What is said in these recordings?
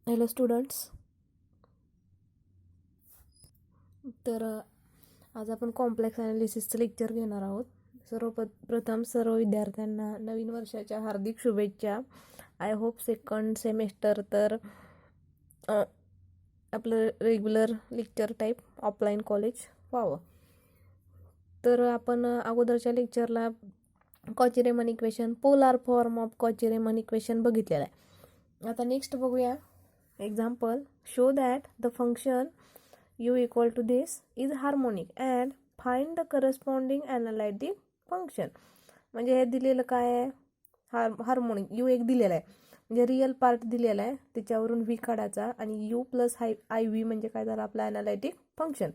Hello students. तर आज आपण कॉम्प्लेक्स ॲनालिसिसचं लेक्चर घेणार आहोत. प्रथम सर्व विद्यार्थ्यांना नवीन वर्षाच्या हार्दिक शुभेच्छा. आय होप सेकंड सेमेस्टर तर आपलं regular lecture type offline college व्हावं. तर आपण अगोदरच्या लेक्चरला Cauchy Riemann equation, polar form of Cauchy Riemann equation बघितलेलं आहे. आता नेक्स्ट बघूया example. Show that the function u equal to this is harmonic and find the corresponding analytic function. म्हणजे हे दिलेलं काय आहे, हार्मोनिक. u एक दिलेला आहे म्हणजे रिअल पार्ट दिलेला आहे, त्याच्यावरून v काढायचा आणि u प्लस आय व्ही म्हणजे काय झालं आपलं ॲनालिटिक फंक्शन.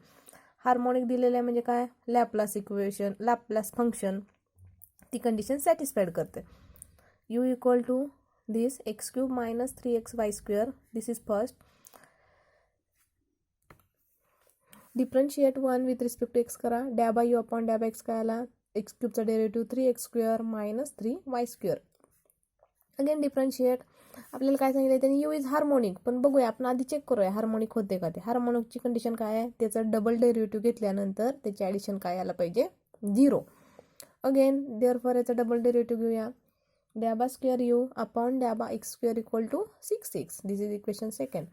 हार्मोनिक दिलेलं आहे म्हणजे काय, लॅपलास इक्वेशन, लॅपलास फंक्शन ती कंडिशन सॅटिस्फाईड करते. u equal to this x cube minus 3xy square. this is first. Differentiate 1 with respect to x करा. Del by u upon del by x काय आला, x क्यूबचा derivative 3x square minus 3y square. Again differentiate. आपल्याला काय सांगितलं त्यांनी, you is harmonic. पण बघूया आपण आधी चेक करूया हार्मोनिक होते का ते. हार्मोनिकची कंडिशन काय आहे, त्याचं डबल डेरिव्हेटिव्ह घेतल्यानंतर त्याची ॲडिशन काय आला पाहिजे, 0. अगेन देअरफॉर याचा डबल डेरिव्हेटिव्ह घेऊया. Del by square u upon del by x square equal to 6x. This is equation second.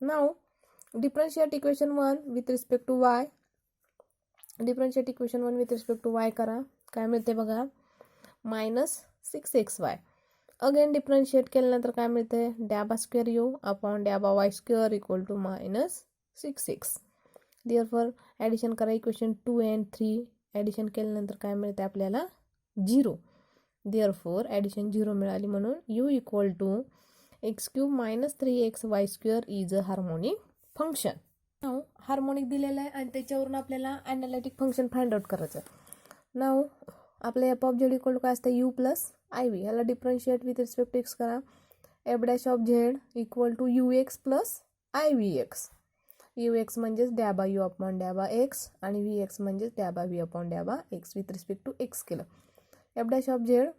Now differentiate equation 1 with respect to y. Differentiate equation 1 with respect to y करा. काय मिळते बघा, minus 6xy. Again differentiate केल्यानंतर काय मिळते, del by square u upon del by y square equal to minus 6x. Therefore addition करा equation 2 and 3. Addition केल्यानंतर काय मिळते आपल्याला, 0. देअरफॉर ॲडिशन 0 मिळाली म्हणून u equal to X cube minus 3xy square is a harmonic function. नाव harmonic दिलेलं आहे आणि त्याच्यावरून आपल्याला ॲनालिटिक फंक्शन फाइंड आउट करायचं आहे. नाव आपल्या f of z equal to काय असतं, यू प्लस आय व्ही. याला differentiate with respect to x करा. F dash of z equal to u x plus i v x. U x म्हणजेच del by u upon del by x आणि v x म्हणजेच del by v upon del by x with respect to x केलं. F dash of z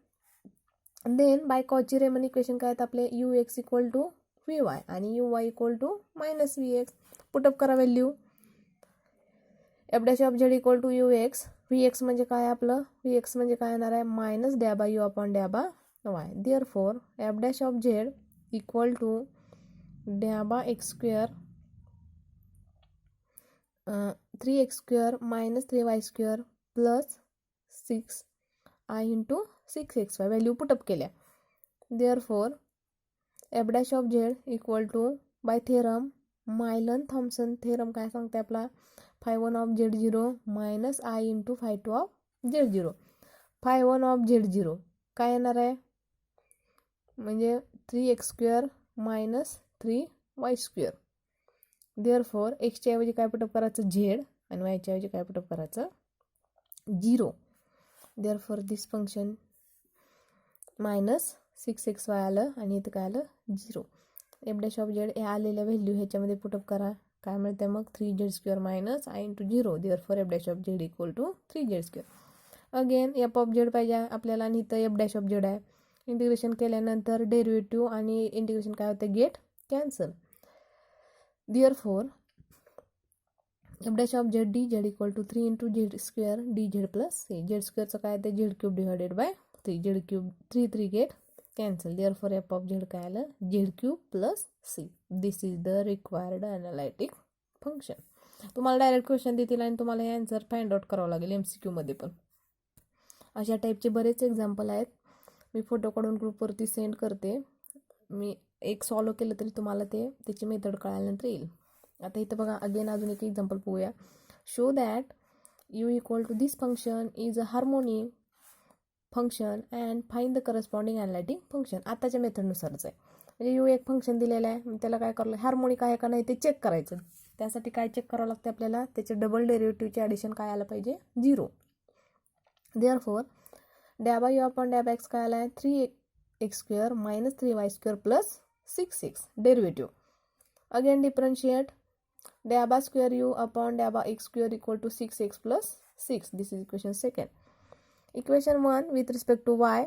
then by Cauchy Riemann equation काय आहेत आपले, u x equal to V y आणि u y equal to minus v x. Put up करा value. F dash of z equal to u x. V x म्हणजे काय आपलं, v x म्हणजे काय येणार आहे, minus del by u upon del by y. Therefore f dash of z equal to del by x square 3x square minus 3y square plus 6i into 6xy. Value put up केल्या. Therefore f dash of z equal to by theorem Milne Thomson theorem काय सांगते आपला, 5 of z0 minus i into 5 of z0. 5 of z0 काय येणार आहे, म्हणजे 3x square minus 3y square. Therefore एक्सच्या ऐवजी काय पुटअप करायचं, झेड, आणि वायच्या ऐवजी काय पुटअप करायचं, 0. Therefore this function minus 6xy आलं आणि इथं काय आलं, 0. एफ डॅश ऑफ झेड हे आलेल्या व्हॅल्यू ह्याच्यामध्ये पुटअप करा. काय मिळते मग, 3z square minus i into 0. Therefore f dash of z equal to 3z square. Again f of z पाहिजे आपल्याला आणि इथं एफ डॅश ऑफ झेड आहे. इंटिग्रेशन केल्यानंतर डेरिव्हेटिव्ह आणि इंटिग्रेशन काय होतं, get cancel. Therefore f dash of z d z equal to 3 into z square d z plus c. Z स्क्वेअरचं काय ते z cube divided by 3. Z cube 3 get cancel. Therefore F of Z काय आलं, Z cube plus C. This is the required analytic function. तुम्हाला direct question देतील आणि तुम्हाला हे आन्सर फाइंड आउट करावं लागेल MCQ मध्ये पण. अशा टाईपचे बरेच एक्झाम्पल आहेत. मी फोटो काढून ग्रुपवरती सेंड करते. मी एक सॉल्व केलं तरी तुम्हाला त्याची मेथड कळाल्यानंतर येईल. आता इथं बघा अगेन अजून एक एक्झाम्पल पाहूया. Show that U equal to this function is a harmonic function and find the corresponding analytic function. आताच्या मेथडनुसारच आहे. म्हणजे यू एक फंक्शन दिलेलं आहे, त्याला काय करायला, हार्मोनिक आहे का नाही ते चेक करायचं. त्यासाठी काय चेक करावं लागतं आपल्याला, त्याचे डबल डेरिव्हेटिव्हचे ॲडिशन काय आलं पाहिजे, 0. Therefore del by u upon del by x काय आला आहे, 3x square minus 3y square plus 6x. Derivative again differentiate del by square u upon del by x square equal to 6x plus 6. This is equation second. Equation 1 with respect to y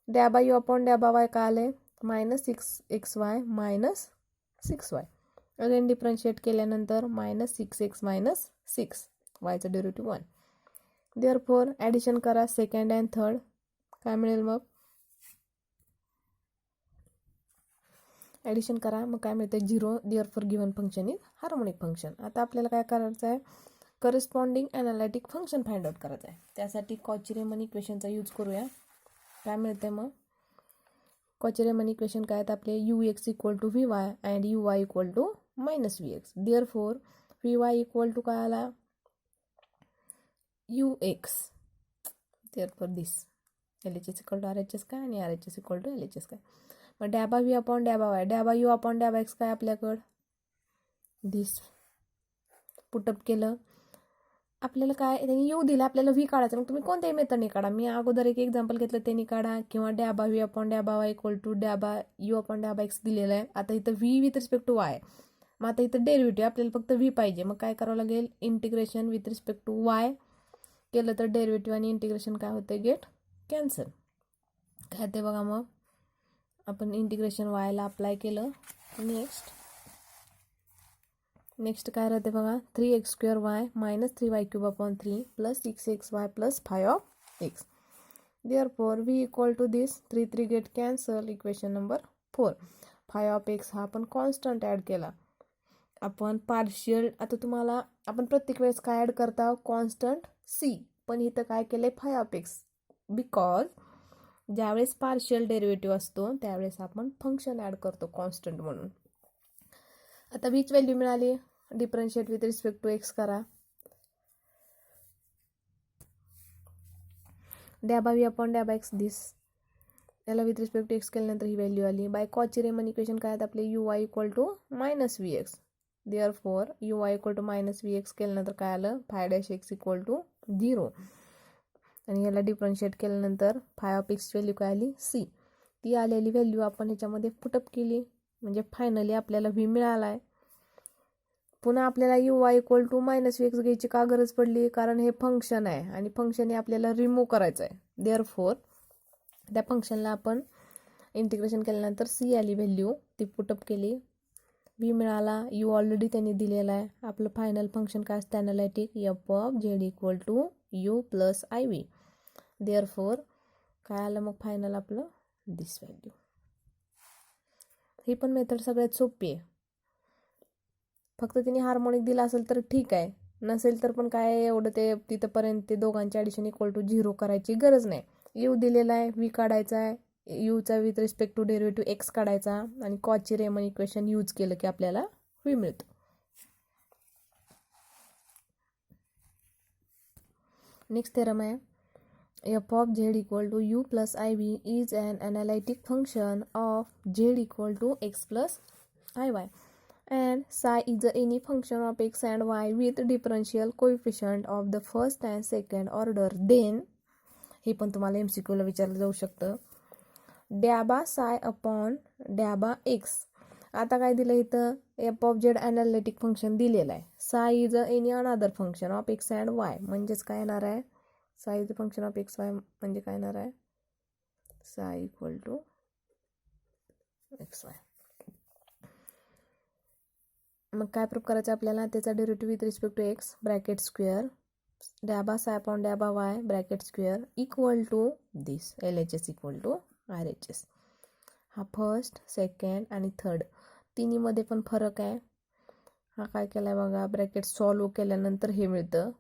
del by u upon del by y काय आले, minus 6xy minus 6y. Again differentiate केल्यानंतर -6x minus 6 वायचं derivative 1. Therefore addition करा second and third. काय मिळेल मग? Addition करा मग काय मिळते 0. Therefore given function is harmonic function. आता आपल्याला काय करायचं आहे? Corresponding analytic function find out करायचं आहे. त्यासाठी कॉची-रीमन इक्वेशनचा यूज करूया. काय मिळते मग? कॉची-रीमन इक्वेशन काय आहेत आपले? ux equal to vy and uy equal to -vx. Therefore vy equal to काय आला? ux. Therefore this LHS equal to RHS काय आणि RHS इक्वल टू LHS काय. मग del by v upon del by y, del by u upon del by x काय आपल्याकडं? दिस. Put up केलं. आपल्याला काय त्यांनी यू दिला, आपल्याला व्ही काढायचं. मग तुम्ही कोणत्याही मेथडने काढा. मी अगोदर एक एक्झाम्पल घेतलं त्यांनी काढा, किंवा del by V upon del by y equal to del by u upon डॅबा x दिलेलं आहे. आता इथं v with respect to y. मग आता इथं डेरिव्हेटिव्ह आपल्याला फक्त व्ही पाहिजे. मग काय करावं लागेल? Integration with respect to Y केलं तर डेरिव्हेटिव्ह आणि इंटिग्रेशन काय होते? Get cancel. काय ते बघा. मग आपण इंटिग्रेशन वायला अप्लाय केलं. नेक्स्ट काय राहते बघा? 3x² minus 3y³ upon 3 plus 6xy plus 5x. Therefore v equal to this 3 3 get cancel. Equation number 4. 5x हा आपण कॉन्स्टंट ॲड केला. आपण पार्शियल, आता तुम्हाला आपण प्रत्येक वेळेस काय ॲड करता? Constant c. पण इथं काय केलं? 5x. बिकॉज ज्यावेळेस पार्शियल डेरिव्हेटिव्ह असतो त्यावेळेस आपण फंक्शन ॲड करतो कॉन्स्टंट म्हणून. आता वीच व्हॅल्यू मिळाली. Differentiate with respect to x करा. डॅबा व्ही अपॉन डॅबा एक्स दिस. याला विथ रिस्पेक्ट टू एक्स केल्यानंतर ही व्हॅल्यू आली. बाय कॉची-रीमन इक्वेशन काय आहेत आपले? uy equal to -vx. Therefore uy equal to -vx केल्यानंतर काय आलं? 5' इक्वल टू 0. आणि याला डिफरन्शिएट केल्यानंतर 5x व्हॅल्यू काय आली? c. ती आलेली व्हॅल्यू आपण ह्याच्यामध्ये पुटअप केली. म्हणजे फायनली आपल्याला v मिळाला आहे. पुन्हा आपल्याला uy इक्वल टू -vx घ्यायची का गरज पडली? कारण हे फंक्शन आहे आणि फंक्शन हे आपल्याला रिमूव्ह करायचं आहे. देअरफॉर त्या फंक्शनला आपण इंटिग्रेशन केल्यानंतर c आली व्हॅल्यू, ती पुटअप केली. v मिळाला. u ऑलरेडी त्यांनी दिलेला आहे. आपलं फायनल फंक्शन काय असतं? Analytic f of z equal to u plus iv. Therefore काय आलं मग फायनल आपलं? दिस व्हॅल्यू. ही पण मेथड सगळ्यात सोपी आहे. फक्त तिने हार्मोनिक दिला असेल तर ठीक आहे, नसेल तर पण काय एवढं ते तिथंपर्यंत ते दोघांचे ॲडिशन इक्वल टू 0 करायची गरज नाही. यू दिलेला आहे, व्ही काढायचा आहे, यूचा with respect to derivative x काढायचा आणि कॉची-रीमन इक्वेशन यूज केलं की आपल्याला व्ही मिळतं. नेक्स्ट थेरम आहे f of z equal to u plus iv is an analytic function of z equal to x plus iy. And psi is any function of x and y with differential coefficient of the first and second order. Then हे पण तुम्हाला MCQ ला विचारलं जाऊ शकतं. डॅबा psi upon डॅबा x. आता काय दिलं इथं? f of z analytic function दिलेलं आहे. साय is any another function of x and Y. म्हणजेच काय येणार आहे? साय is function of x Y म्हणजे काय येणार आहे? साय इक्वल टू एक्स वाय. मग काय प्रूफ करायचं आपल्याला? त्याचा derivative with respect to x bracket square del by psi upon del by y bracket square equal to this LHS equal to RHS. हा फर्स्ट, सेकंड आणि थर्ड तिन्हीमध्ये पण फरक आहे. हा काय केला आहे बघा? ब्रॅकेट सॉल्व केल्यानंतर हे मिळतं.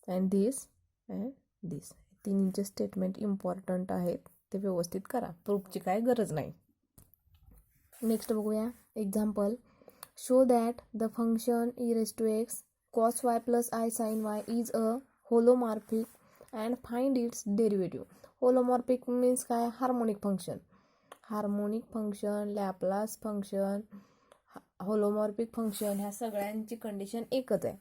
And this and this. तिन्हीचे स्टेटमेंट इम्पॉर्टंट आहेत, ते व्यवस्थित करा. प्रूफची काय गरज नाही. नेक्स्ट बघूया example. Show that the function e raised to x cos y plus I sin y is a holomorphic and find its derivative. Holomorphic means काय? Harmonic function. Harmonic function, Laplace function, holomorphic function ह्या सगळ्यांची condition एकच आहे.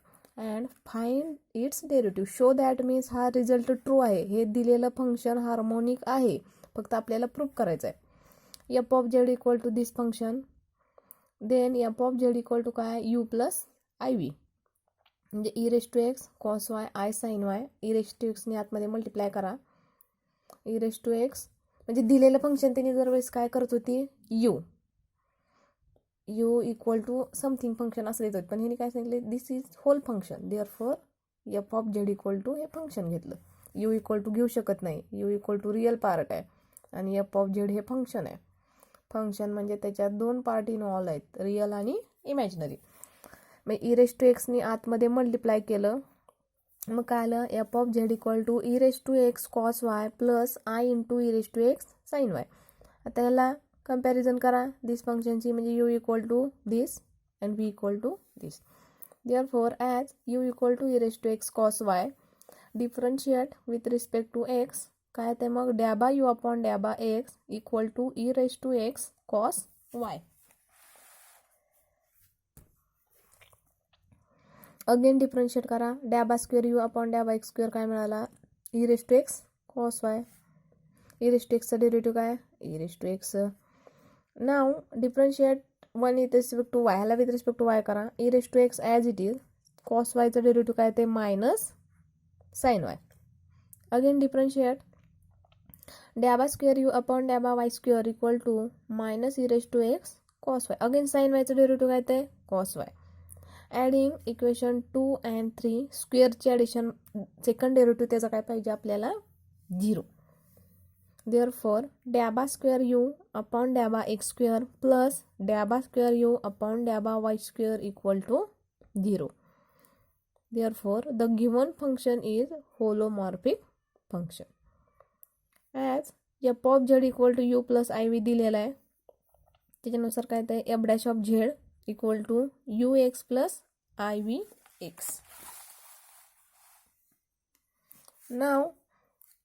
And find its derivative. Show that means हा result true आहे. हे दिलेलं function harmonic आहे, फक्त आपल्याला प्रूफ करायचं आहे. f of z equal to this function. Then f of z equal to काय? u plus iv. म्हणजे e raise to x cos y i sine y. e raise to एक्सने आतमध्ये multiply करा. e रेस टू एक्स म्हणजे दिलेलं function त्यांनी दरवेळेस काय करत होती? u. U equal to something function असं देतात, पण ह्याने काय सांगितले, this is whole function, therefore f of z equal to हे फंक्शन घेतलं. यू इक्वल टू घेऊ शकत नाही, u equal to real part आहे आणि एफ ऑफ झेड हे फंक्शन आहे. फंक्शन म्हणजे त्याच्यात दोन पार्ट इन्व्हॉल्व आहेत, रिअल आणि इमॅजिनरी. मग ई रेस टू एक्सनी आतमध्ये मल्टिप्लाय केलं, मग काय आलं, F of z equal to e raise to x cos y plus i into E raise to x sine y. आता ह्याला कंपॅरिझन करा दिस फंक्शनची, म्हणजे u equal to this and v equal to this. Therefore as u equal to e raise to x cos y differentiate with respect to x, काय ते मग del by u upon डॅबा x equal to e raise to x cos y. Again differentiate करा, डॅबा square u upon डॅबा x square काय मिळाला, e raise to x cos y. E raise to एक्सचा derivative काय, e raise to x. Now differentiate one with respect to y, ह्याला with respect to y करा, e raise to x as it is, cos वायचं derivative काय ते minus sine y. Again differentiate del by square u upon del by y square equal to minus e raise to x cos y. Again sine वायचं derivative काय ते cos y. Adding equation 2 and 3, स्क्वेअरचे addition second derivative त्याचा काय पाहिजे आपल्याला 0. Therefore del by square u upon डॅबा x square plus del by square u upon del by y square equal to 0. Therefore the given function is holomorphic function. As f of z equal to u plus i v दिलेला आहे, त्याच्यानुसार काय ते f dash of z equal to u x plus i v x. Now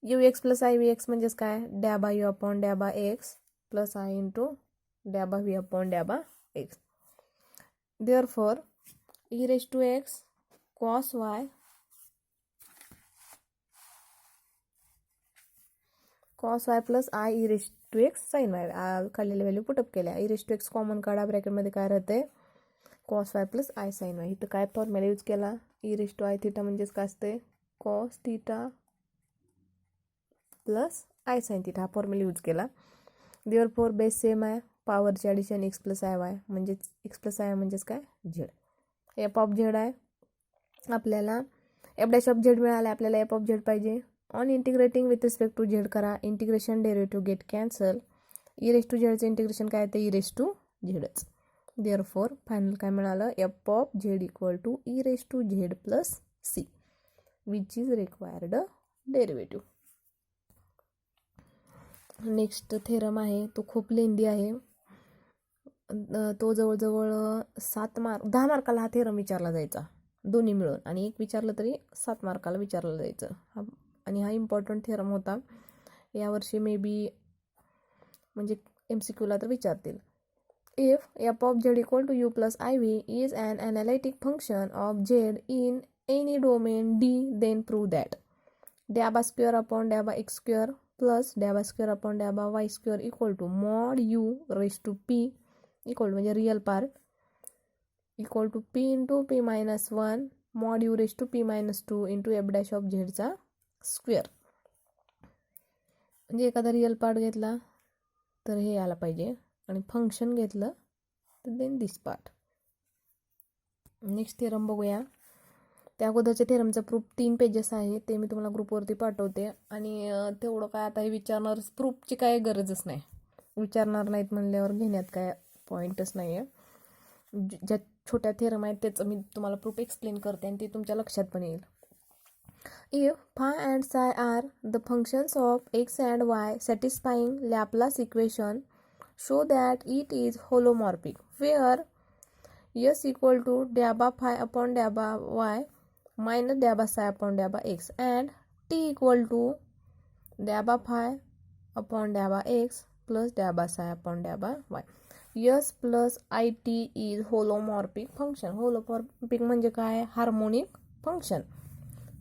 u x plus i v x म्हणजेच काय, del by u upon डॅबा x plus i into del by V upon डॅबा x. Therefore e raise to x cos y plus i e raise to x sine y, काढलेल्या value put up केल्या. E raise to x common काढा, ब्रॅकेटमध्ये काय राहते cos y plus i sine y. इथं काय formula use केला, e raise to I theta म्हणजेच काय असते cos theta plus i sine theta, हा फॉर्म्युला यूज केला. देअरफॉर बेस सेम आहे, पॉवरची addition X plus i Y म्हणजेच एक्स प्लस आय म्हणजेच काय झेड. एफ ऑफ झेड आहे, आपल्याला एफ डॅश ऑफ झेड मिळाला, आपल्याला एफ ऑफ झेड पाहिजे. On integrating with respect to z करा, integration derivative get cancel. E raise to झेडचं इंटिग्रेशन काय ते ई रेस टू झेडच. देअरफॉर फायनल काय मिळालं, f of z equal to e raise to z plus c which is required derivative. Next theorem आहे, तो खूप लेंदी आहे, तो जवळजवळ 10 मार्काला हा थेरम विचारला जायचा दोन्ही मिळून, आणि एक विचारलं तरी 7 मार्काला विचारलं जायचं. आणि हा इम्पॉर्टंट थेरम होता, यावर्षी मे बी म्हणजे MCQला तर विचारतील. If f of z equal to u plus i v is an analytic function of z in any domain d, then prove that del by square upon डॅबा x square plus del by square upon del by y square equal to mod u raise to p equal to म्हणजे real part equal to p into p minus 1 mod u raise to p minus 2 into f dash of झेडचा square. म्हणजे एखादा real part घेतला तर हे यायला पाहिजे, आणि function घेतलं तर देन दिस पार्ट. नेक्स्ट थेरम बघूया. त्या अगोदरच्या थेरमचा प्रूफ 3 पेजेस आहे, ते मी तुम्हाला ग्रुपवरती पाठवते. आणि तेवढं काय आता हे विचारणार, प्रूफची काय गरजच नाही, विचारणार नाहीत म्हणल्यावर घेण्यात काय पॉईंटच नाही आहे. ज्या छोट्या थेरम आहेत त्याचं मी तुम्हाला प्रूफ एक्सप्लेन करते आणि ते तुमच्या लक्षात पण येईल. If phi and psi are the functions of x and y satisfying Laplace equation, show that it is holomorphic, where s equal to dabba phi upon dabba y minus dabba psi upon dabba x and t equal to dabba phi upon dabba x plus dabba psi upon dabba y. s plus it is holomorphic function. holomorphic म्हणजे काय, harmonic function.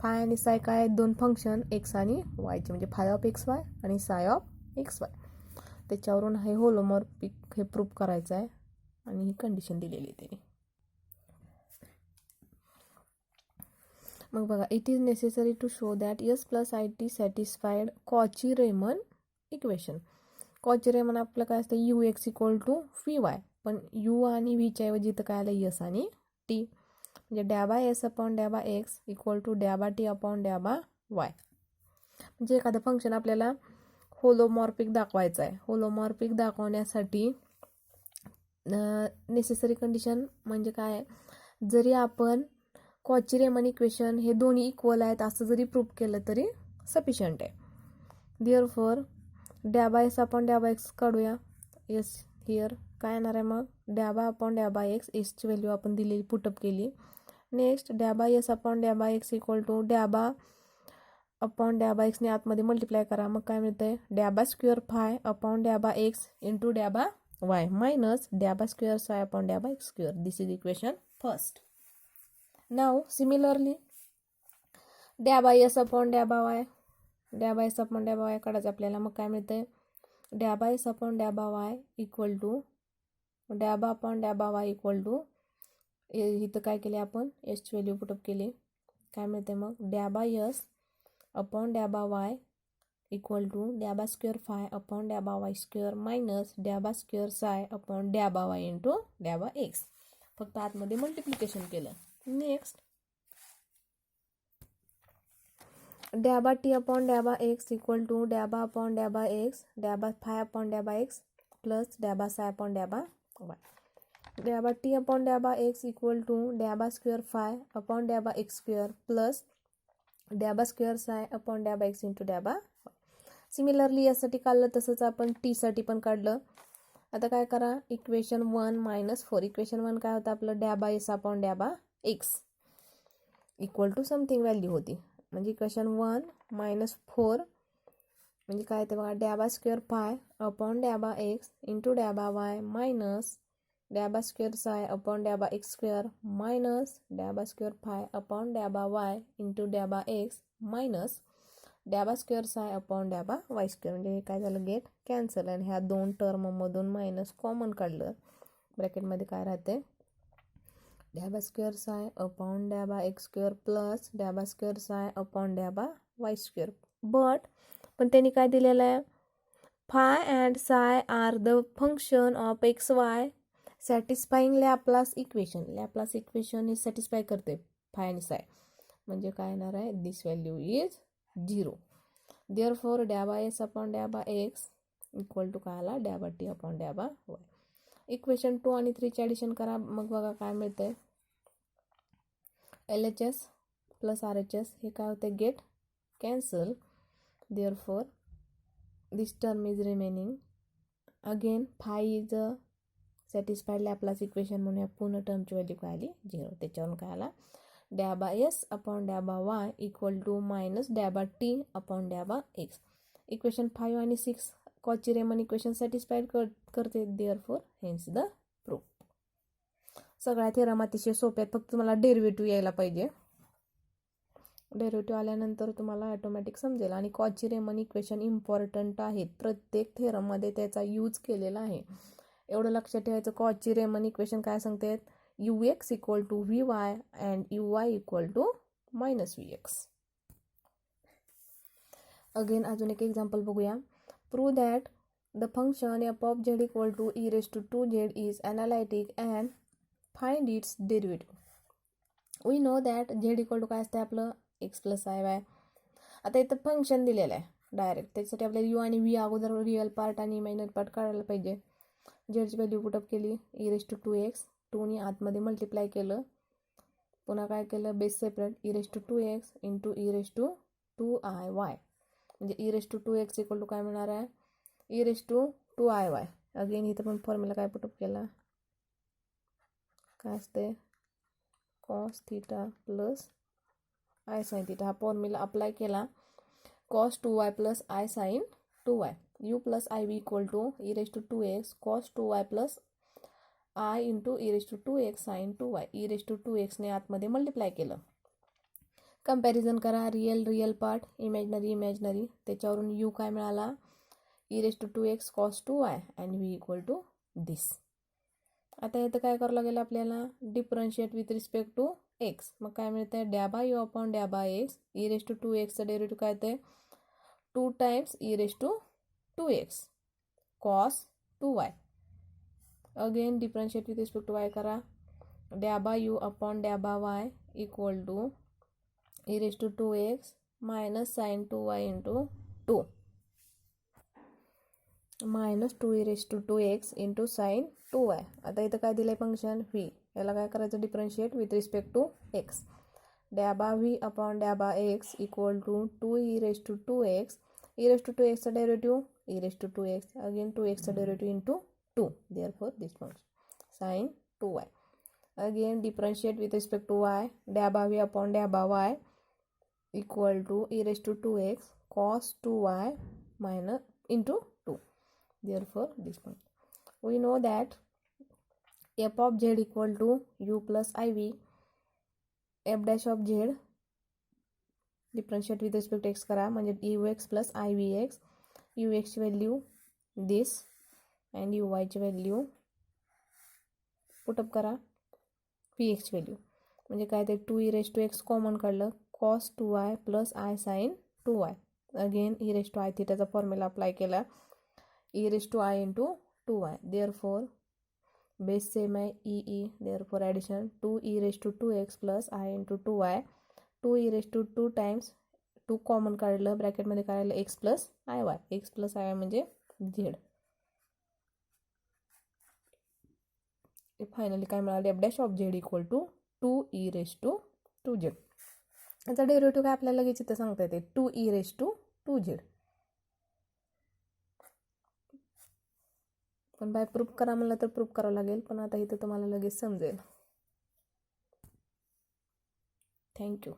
Five आणि साय काय आहेत, दोन function x आणि वायचे, म्हणजे five of x Y आणि साय ऑफ एक्स वाय. त्याच्यावरून हे होलोमॉर्फिक हे प्रूफ करायचं आहे, आणि ही कंडिशन दिलेली आहे त्याने. मग बघा, it is necessary to show that S plus i T satisfied Cauchy Riemann equation. Cauchy Riemann आपलं काय असतं, U x equal to V Y, पण यू आणि व्हीच्या ऐवजी इथं काय आलं यस आणि टी, म्हणजे del by s upon del by x equal to del by t upon del by y. म्हणजे एखादं फंक्शन आपल्याला होलोमॉर्फिक दाखवायचं आहे. होलोमॉर्फिक दाखवण्यासाठी नेसेसरी कंडिशन म्हणजे काय आहे, जरी आपण कॉची रेमन इक्वेशन हे दोन्ही इक्वल आहेत असं जरी प्रूव्ह केलं तरी सफिशियंट आहे. Therefore del by s upon del by x काढूया. येस हिअर काय येणार आहे मग del by upon del by x, एसची व्हॅल्यू आपण दिलेली पुटअप केली. Next del by s upon del by x equal to del by upon del by एक्सने आतमध्ये मल्टिप्लाय करा. मग काय मिळतंय del by square phi upon del by x into del by y minus del by square psi upon del by x square. This is equation first. Now similarly del by s upon del by y, del by s upon del by y काढायचं आपल्याला. मग काय मिळतंय del by s upon del by y equal to del by upon del by y equal to इथं काय केले आपण एसची व्हॅल्यू पुटअप केली. काय मिळते मग del by s upon del by y equal to del by square phi upon del by y square minus del by square psi upon del by y into del by x. फक्त आतमध्ये multiplication केलं. Next del by t upon del by x equal to del by upon del by x del by phi upon del by x plus del by psi upon del by y. Del by t upon del by x equal to del by square phi upon del by x square plus del by square psi upon del by x into del by. Similarly यासाठी काढलं तसंच आपण टीसाठी पण काढलं. आता काय करा इक्वेशन 1 मायनस 4. इक्वेशन 1 काय होतं आपलं del by s upon del by x equal to something value होती. म्हणजे इक्वेशन 1 मायनस 4 म्हणजे काय ते बघा del by square phi upon del by x into del by y minus del by square psi upon del by x square minus del by square phi upon del by y into del by x minus del by square psi upon del by y square. म्हणजे हे काय झालं get cancel आणि ह्या दोन टर्ममधून minus common काढलं. ब्रॅकेटमध्ये काय राहते del by square psi upon del by x square plus del by square psi upon del by y square. पण त्यांनी काय दिलेलं आहे phi and psi are the function of x y satisfying Laplace equation. Laplace equation हे satisfy करते phi आणि psi. म्हणजे काय येणार आहे this value is 0. Therefore del by s upon del by x equal to काय आला del by t upon del by y. Equation 2 आणि 3 चे ॲडिशन करा. मग बघा काय मिळतंय LHS प्लस RHS हे काय होते get cancel. Therefore this term is remaining. Again five is a satisfied Laplace equation म्हणून या पूर्ण टर्मची व्हॅल्यू काय आली 0. त्याच्यावरून काय आला del by s upon del by y equal to minus del by t upon del by x. Equation 5 आणि 6 Cauchy Riemann equation satisfied करते. Therefore hence the proof. सगळ्या थेरम अतिशय सोप्या आहेत. फक्त तुम्हाला डेरिव्हेटिव्ह यायला पाहिजे. डेरिव्हेटिव्ह आल्यानंतर तुम्हाला ऑटोमॅटिक समजेल. आणि कॉची रेमन इक्वेशन इम्पॉर्टंट आहेत. प्रत्येक थेरममध्ये त्याचा यूज केलेला आहे. एवढं लक्षात ठेवायचं कॉची रेमन इक्वेशन काय सांगते ux equal to vy and uy equal to minus vx. Again अजून एक एक्झाम्पल बघूया. Prove that the function f of z equal to e raise to 2z is analytic and find its derivative. We know that z equal to काय असते आपलं x plus i Y. आता इथं function दिलेलं आहे direct. त्याच्यासाठी आपल्याला you आणि व्ही अगोदर रिअल पार्ट आणि इमॅजिनरी पार्ट काढायला पाहिजे. झेडची व्हॅल्यू पुटअप केली ई रेस टू 2x 2नी आतमध्ये मल्टिप्लाय केलं. पुन्हा काय केलं base separate E raise to 2x into E raise to 2iy. म्हणजे E raise to 2x equal to काय मिळणार आहे E raise to 2iy. Again इथं पण फॉर्म्युला काय पुटअप केला काय असते cos theta plus i sine theta. हा फॉर्म्युला अप्लाय केला cos 2y plus i sine 2y. u plus i v equal to e raise to 2x cos 2y plus i into E raise to 2x sine 2y. E raise to 2xने आतमध्ये multiply केलं. Comparison करा real part imaginary. त्याच्यावरून u काय मिळाला e raise to 2x cos 2y and v equal to this. आता इथं काय करावं लागेल आपल्याला differentiate with respect to x. मग काय मिळतं del by u upon del by x. E raise to 2xचं डेरिव्हेटिव्ह काय येते 2 times e raise to 2x cos 2y. Again differentiate with respect to y करा. Del by u upon del by y equal to e raise to 2x minus sine 2y into 2 minus 2 e raise to 2x into sine 2y. आता इथं काय दिलं आहे function V. याला काय करायचं differentiate with respect to x. Del by V upon डॅबा x equal to 2 e raise to 2x. E raise to 2xचा derivative e raise to 2x. Again 2xचा derivative into 2. Therefore this function sine 2y. Again differentiate with respect to y. Del by V upon del by y equal to e raised to 2x cos 2y minus into 2. Therefore, this one. We know that f of z equal to u plus iv. f dash of z differentiate with respect to x करा म्हणजे ux plus ivx. ux ची value this and uy ची value put up करा. px ची value म्हणजे काय ते 2 e raised to x common काढलं cos 2y plus I sin 2y. अगेन e raised to I थीटाचा फॉर्म्युला अप्लाय केला e raised to I into 2y. Therefore base same आहे e. Therefore addition 2 e raised to 2x plus I into 2y. 2 e raised to 2 times 2 common काढलं ब्रॅकेटमध्ये काढलं x plus iy. x plus iy म्हणजे z. Finally काय मिळालं f dash of z equal to 2 e raised to 2z. याचा derivative काय आपल्याला लगेच इथं सांगता येते 2 ई रेज टू 2z. पण बाय प्रूफ करा म्हणलं तर प्रूफ करावं लागेल पण आता इथं तुम्हाला लगेच समजेल. थँक्यू.